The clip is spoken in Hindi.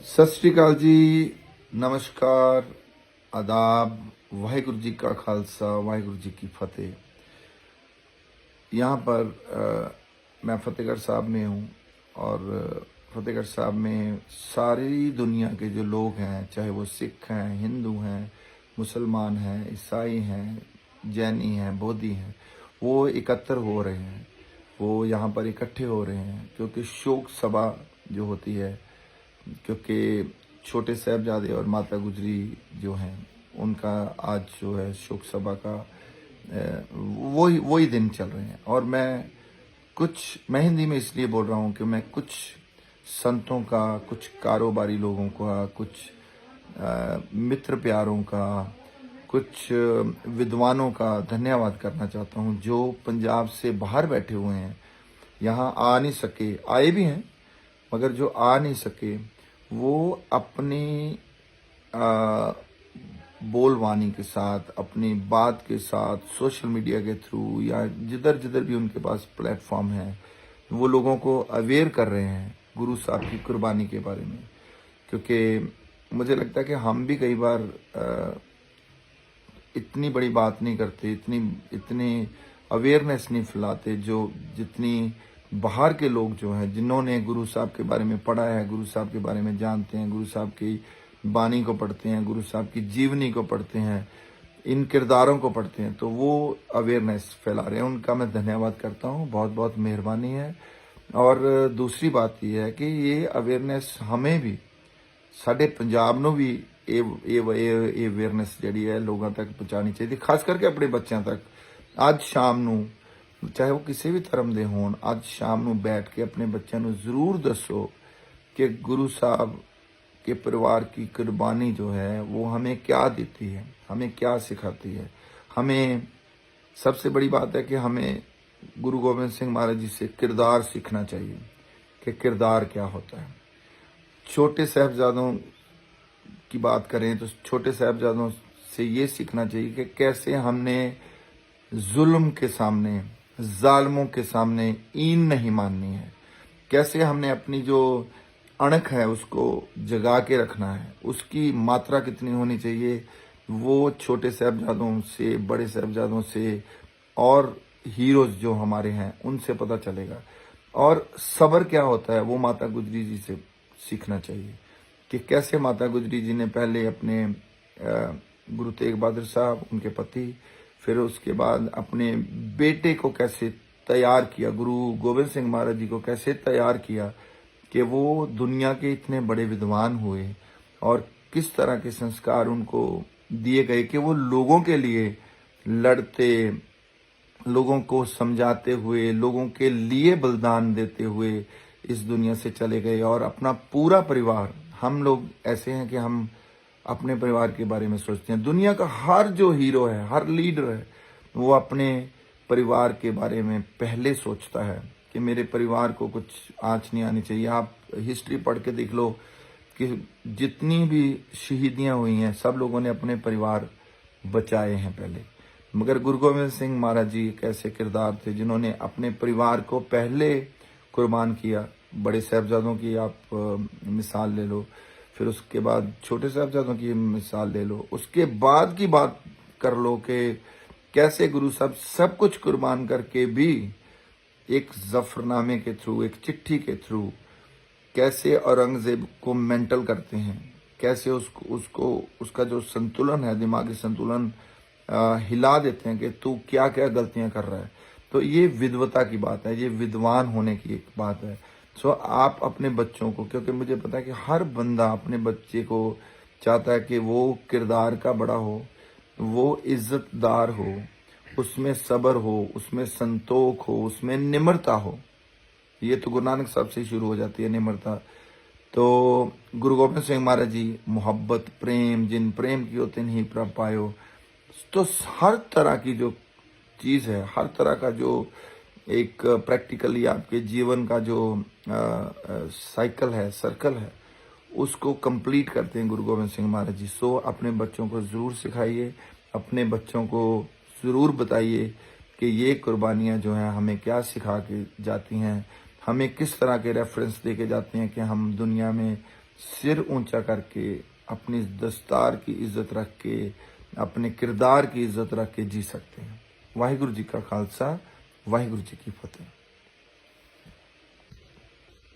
सत श्री अकाल जी, नमस्कार, आदाब, वाहिगुरु जी का खालसा, वाहिगुरु जी की फतेह। यहाँ पर मैं फतेहगढ़ साहब में हूँ और फतेहगढ़ साहब में सारी दुनिया के जो लोग हैं, चाहे वो सिख हैं, हिंदू हैं, मुसलमान हैं, ईसाई हैं, जैनी हैं, बोधी हैं, वो एकत्र हो रहे हैं। वो यहाँ पर इकट्ठे हो रहे हैं क्योंकि शोक सभा जो होती है, क्योंकि छोटे साहबजादे और माता गुजरी जो हैं उनका आज जो है शोक सभा का वही दिन चल रहे हैं। और मैं हिंदी में इसलिए बोल रहा हूँ कि मैं कुछ संतों का, कुछ कारोबारी लोगों का, कुछ मित्र प्यारों का, कुछ विद्वानों का धन्यवाद करना चाहता हूँ जो पंजाब से बाहर बैठे हुए हैं, यहाँ आ नहीं सके, आए भी हैं मगर जो आ नहीं सके वो अपनी बोलवानी के साथ, अपनी बात के साथ, सोशल मीडिया के थ्रू या जिधर जिधर भी उनके पास प्लेटफॉर्म है, वो लोगों को अवेयर कर रहे हैं गुरु साहब की कुर्बानी के बारे में। क्योंकि मुझे लगता है कि हम भी कई बार इतनी बड़ी बात नहीं करते, इतनी अवेयरनेस नहीं फैलाते जो जितनी बाहर के लोग जो हैं, जिन्होंने गुरु साहब के बारे में पढ़ा है, गुरु साहब के बारे में जानते हैं, गुरु साहब की बानी को पढ़ते हैं, गुरु साहब की जीवनी को पढ़ते हैं, इन किरदारों को पढ़ते हैं, तो वो अवेयरनेस फैला रहे हैं। उनका मैं धन्यवाद करता हूँ, बहुत बहुत मेहरबानी है। और दूसरी बात यह है कि ये अवेयरनेस हमें भी, साढ़े पंजाब ਨੂੰ भी ਇਹ ਅਵੇਅਰਨੈਸ ਜਿਹੜੀ ਹੈ ਲੋਕਾਂ ਤੱਕ ਪਹੁੰਚਾਉਣੀ ਚਾਹੀਦੀ, ਖਾਸ ਕਰਕੇ ਆਪਣੇ ਬੱਚਿਆਂ ਤੱਕ। ਅੱਜ ਸ਼ਾਮ ਨੂੰ, ਚਾਹੇ ਉਹ ਕਿਸੇ ਵੀ ਧਰਮ ਦੇ ਹੋਣ, ਅੱਜ ਸ਼ਾਮ ਨੂੰ बैठ के अपने बच्चों को ज़रूर दसो कि गुरु साहब के परिवार की कुर्बानी जो है वो हमें क्या देती है, हमें क्या सिखाती है। हमें सबसे बड़ी बात है कि हमें गुरु गोबिंद सिंह महाराज जी से किरदार सीखना चाहिए कि किरदार क्या होता है। छोटे साहबजादों की बात करें तो छोटे साहबजादों से ये सीखना चाहिए कि कैसे हमने जुल्म के सामने, जालिमों के सामने ईन नहीं माननी है, कैसे हमने अपनी जो अणख है उसको जगा के रखना है, उसकी मात्रा कितनी होनी चाहिए, वो छोटे साहबजादों से, बड़े साहबजादों से और हीरोज जो हमारे हैं उनसे पता चलेगा। और सब्र क्या होता है वो माता गुजरी जी से सीखना चाहिए कि कैसे माता गुजरी जी ने पहले अपने गुरु तेग बहादुर साहब, उनके पति, फिर उसके बाद अपने बेटे को कैसे तैयार किया, गुरु गोबिंद सिंह महाराज जी को कैसे तैयार किया कि वो दुनिया के इतने बड़े विद्वान हुए, और किस तरह के संस्कार उनको दिए गए कि वो लोगों के लिए लड़ते, लोगों को समझाते हुए, लोगों के लिए बलिदान देते हुए इस दुनिया से चले गए। और अपना पूरा परिवार, हम लोग ऐसे हैं कि हम अपने परिवार के बारे में सोचते हैं। दुनिया का हर जो हीरो है, हर लीडर है, वो अपने परिवार के बारे में पहले सोचता है कि मेरे परिवार को कुछ आँच नहीं आनी चाहिए। आप हिस्ट्री पढ़ के देख लो कि जितनी भी शहीदियाँ हुई हैं सब लोगों ने अपने परिवार बचाए हैं पहले। मगर गुरु गोबिंद सिंह महाराज जी एक ऐसे किरदार थे जिन्होंने अपने परिवार को पहले कुर्बान किया। बड़े साहबजादों की आप मिसाल ले लो, फिर उसके बाद छोटे साहबजादों की मिसाल ले लो, उसके बाद की बात कर लो कि कैसे गुरु साहब सब कुछ कुर्बान करके भी एक जफरनामे के थ्रू, एक चिट्ठी के थ्रू कैसे औरंगजेब को मेंटल करते हैं, कैसे उसको उसका जो संतुलन है, दिमागी संतुलन हिला देते हैं कि तू क्या क्या गलतियां कर रहा है। तो ये विद्वता की बात है, ये विद्वान होने की एक बात है। सो आप अपने बच्चों को, क्योंकि मुझे पता है कि हर बंदा अपने बच्चे को चाहता है कि वो किरदार का बड़ा हो, वो इज्जतदार हो, उसमें सब्र हो, उसमें संतोख हो, उसमें निम्रता हो। ये तो गुरु नानक साहब से शुरू हो जाती है निम्रता। तो गुरु गोबिंद सिंह महाराज जी, मोहब्बत प्रेम, जिन प्रेम की तिन ही प्रभ पायो। तो हर तरह की जो चीज़ है, हर तरह का जो एक प्रैक्टिकली आपके जीवन का जो साइकिल है, सर्कल है, उसको कंप्लीट करते हैं गुरु गोबिंद सिंह महाराज जी। सो अपने बच्चों को ज़रूर सिखाइए, अपने बच्चों को ज़रूर बताइए कि ये कुर्बानियाँ जो हैं हमें क्या सिखा के जाती हैं, हमें किस तरह के रेफरेंस दे के जाते हैं कि हम दुनिया में सिर ऊंचा करके, अपनी दस्तार की इज्जत रख के, अपने किरदार की इज्जत रख के जी सकते हैं। वाहिगुरु जी का खालसा, वाहिगुरु जी की फतेह।